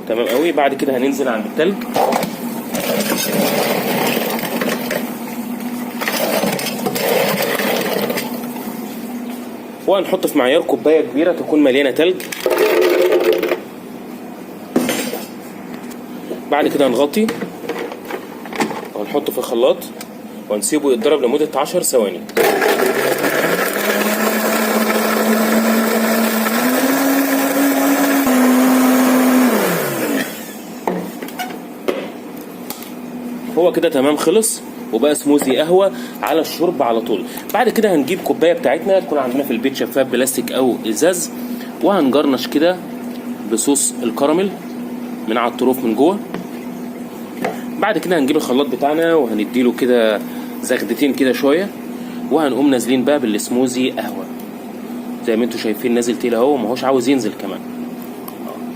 تمام قوي. بعد كده هننزل عند التلج، وهنحط في معيار كوبايه كبيره تكون مليانه تلج. بعد كده هنغطي وهنحطه في الخلاط وهنسيبه يتضرب لمده 10 ثواني. هو كده تمام، خلص وبقى سموزي قهوه على الشرب على طول. بعد كده هنجيب كوبايه بتاعتنا تكون عندنا في البيت شفاف بلاستيك او ازاز، وهنجرنش كده بصوص الكراميل من على الطروف من جوه. بعد كده هنجيب الخلاط بتاعنا وهنديله كده زغدتين كده شويه، وهنقوم نازلين بقى بالسموزي قهوه زي ما انتوا شايفين، نازل تقيل اهو، ماهوش عاوز ينزل كمان.